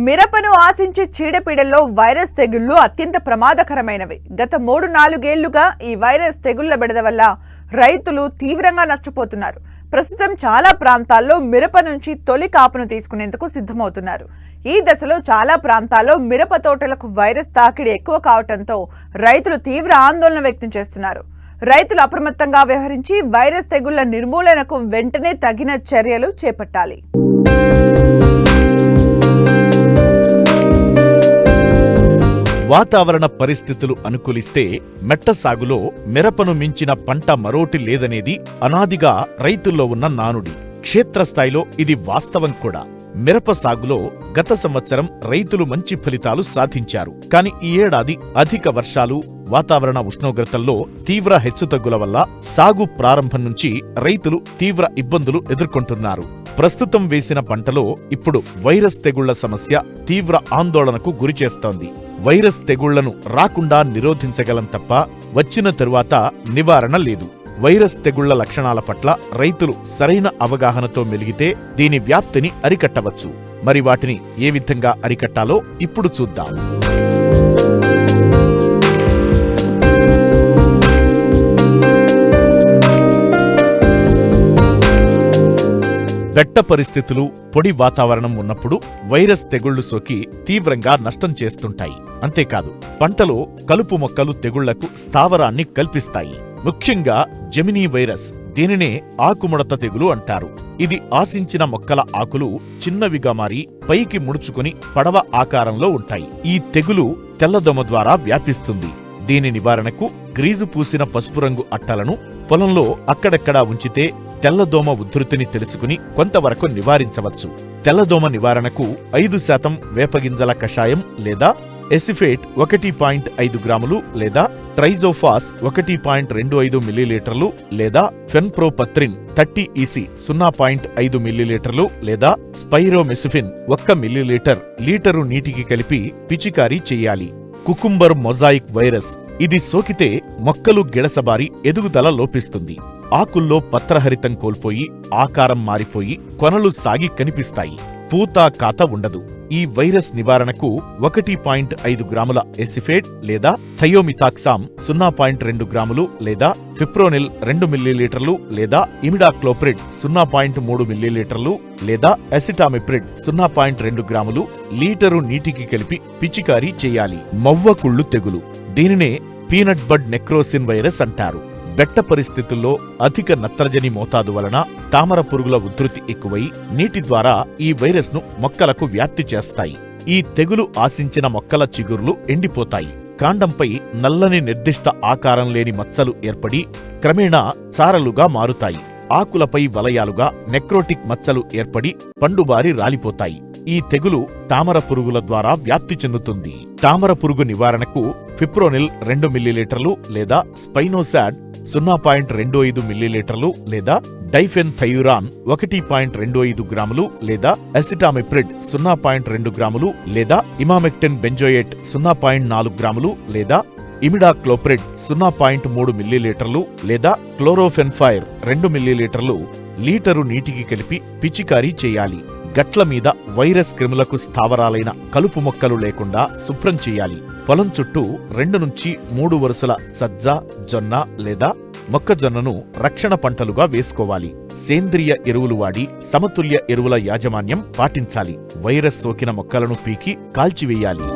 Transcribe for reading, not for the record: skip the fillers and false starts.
మిరపను ఆశించే చీడపీడల్లో వైరస్ తెగుళ్లు అత్యంత ప్రమాదకరమైనవి. గత 3-4 ఏళ్లుగా ఈ వైరస్ తెగుళ్ల బెడద వల్ల రైతులు తీవ్రంగా నష్టపోతున్నారు. ప్రస్తుతం చాలా ప్రాంతాల్లో మిరప నుంచి తొలి కాపును తీసుకునేందుకు సిద్ధమవుతున్నారు. ఈ దశలో చాలా ప్రాంతాల్లో మిరప తోటలకు వైరస్ తాకిడి ఎక్కువ కావడంతో రైతులు తీవ్ర ఆందోళన వ్యక్తం చేస్తున్నారు. రైతులు అప్రమత్తంగా వ్యవహరించి వైరస్ తెగుళ్ల నిర్మూలనకు వెంటనే తగిన చర్యలు చేపట్టాలి. వాతావరణ పరిస్థితులు అనుకూలిస్తే మెట్ట సాగులో మిరపను మించిన పంట మరోటి లేదనేది అనాదిగా రైతుల్లో ఉన్న నానుడి. క్షేత్రస్థాయిలో ఇది వాస్తవం కూడా. మిరప సాగులో గత సంవత్సరం రైతులు మంచి ఫలితాలు సాధించారు. కాని ఈ ఏడాది అధిక వర్షాలు, వాతావరణ ఉష్ణోగ్రతల్లో తీవ్ర హెచ్చుతగ్గుల వల్ల సాగు ప్రారంభం నుంచి రైతులు తీవ్ర ఇబ్బందులు ఎదుర్కొంటున్నారు. ప్రస్తుతం వేసిన పంటలో ఇప్పుడు వైరస్ తెగుళ్ల సమస్య తీవ్ర ఆందోళనకు గురిచేస్తోంది. వైరస్ తెగుళ్లను రాకుండా నిరోధించగలం తప్ప వచ్చిన తరువాత నివారణ లేదు. వైరస్ తెగుళ్ల లక్షణాల పట్ల రైతులు సరైన అవగాహనతో మెలిగితే దీని వ్యాప్తిని అరికట్టవచ్చు. మరి వాటిని ఏ విధంగా అరికట్టాలో ఇప్పుడు చూద్దాం. బెట్ట పరిస్థితులు, పొడి వాతావరణం ఉన్నప్పుడు వైరస్ తెగుళ్లు సోకి తీవ్రంగా నష్టం చేస్తుంటాయి. అంతేకాదు పంటలో కలుపు మొక్కలు తెగుళ్లకు స్థావరాన్ని కల్పిస్తాయి. ముఖ్యంగా జెమినీ వైరస్, దీనినే ఆకుముడత తెగులు అంటారు. ఇది ఆశించిన మొక్కల ఆకులు చిన్నవిగా మారి పైకి ముడుచుకుని పడవ ఆకారంలో ఉంటాయి. ఈ తెగులు తెల్లదోమ ద్వారా వ్యాపిస్తుంది. దీని నివారణకు గ్రీజు పూసిన పసుపు రంగు అట్టలను పొలంలో అక్కడక్కడా ఉంచితే తెల్లదోమ ఉధృతిని తెలుసుకుని కొంతవరకు నివారించవచ్చు. తెల్లదోమ నివారణకు 5% వేపగింజల కషాయం లేదా ఎసిఫేట్ 1.5 గ్రాములు లేదా ట్రైజోఫాస్ 1.25 మిల్లీలీటర్లు లేదా ఫెన్ప్రోపత్రిన్ 30 EC 0.5 మిల్లీలీటర్లు లేదా స్పైరోమెసిఫిన్ 1 మిల్లీలీటర్ లీటరు నీటికి కలిపి పిచికారీ చెయ్యాలి. కుకుంబర్ మొజాయిక్ వైరస్, ఇది సోకితే మొక్కలు గిడసబారి ఎదుగుదల లోపిస్తుంది. ఆకుల్లో పత్రహరితం కోల్పోయి ఆకారం మారిపోయి కొనలు సాగి కనిపిస్తాయి. పూత కాత ఉండదు. ఈ వైరస్ నివారణకు 1.5 గ్రాముల ఎసిఫేట్ లేదా థయోమిథాక్సామ్ 0.2 గ్రాములు లేదా ఫిప్రోనిల్ 2 మిల్లీలీటర్లు లేదా ఇమిడాక్లోప్రిడ్ 0.3 మిల్లీలీటర్లు లేదా అసిటామిప్రిడ్ 0.2 గ్రాములు లీటరు నీటికి కలిపి పిచికారీ చేయాలి. మవ్వకుళ్ళు తెగులు, దీనినే పీనట్ బడ్ నెక్రోసిన్ వైరస్ అంటారు. బెట్ట పరిస్థితుల్లో అధిక నత్రజని మోతాదు వలన తామర పురుగుల ఉధృతి ఎక్కువై నీటి ద్వారా ఈ వైరస్ను మొక్కలకు వ్యాప్తి చేస్తాయి. ఈ తెగులు ఆశించిన మొక్కల చిగుర్లు ఎండిపోతాయి. కాండంపై నల్లని నిర్దిష్ట ఆకారం లేని మచ్చలు ఏర్పడి క్రమేణా చారలుగా మారుతాయి. ఆకులపై వలయాలుగా నెక్రోటిక్ మచ్చలు ఏర్పడి పండుబారి రాలిపోతాయి. ఈ తెగులు తామర పురుగుల ద్వారా వ్యాప్తి చెందుతుంది. తామర పురుగు నివారణకు ఫిప్రోనిల్ 2 మిల్లీలీటర్లు లేదా స్పైనోసాడ్ 0.25 మిల్లీలీటర్లు లేదా డైఫెన్ థైరాన్ 1.25 గ్రాములు లేదా అసిటామిప్రిడ్ 0.2 గ్రాములు లేదా ఇమామెక్టిన్ బెంజోయేట్ 0.4 గ్రాములు లేదా ఇమిడాక్లోప్రిడ్ 0.3 మిల్లీలీటర్లు లేదా క్లోరోఫెన్ఫైర్ 2 మిల్లీలీటర్లు లీటరు నీటికి కలిపి పిచికారీ చేయాలి. గట్ల మీద వైరస్ క్రిములకు స్థావరాలైన కలుపు మొక్కలు లేకుండా శుభ్రం చేయాలి. పొలం చుట్టూ 2 నుంచి 3 వరుసల సజ్జ, జొన్న లేదా మొక్కజొన్నను రక్షణ పంటలుగా వేసుకోవాలి. సేంద్రియ ఎరువులు వాడి సమతుల్య ఎరువుల యాజమాన్యం పాటించాలి. వైరస్ సోకిన మొక్కలను పీకి కాల్చివేయాలి.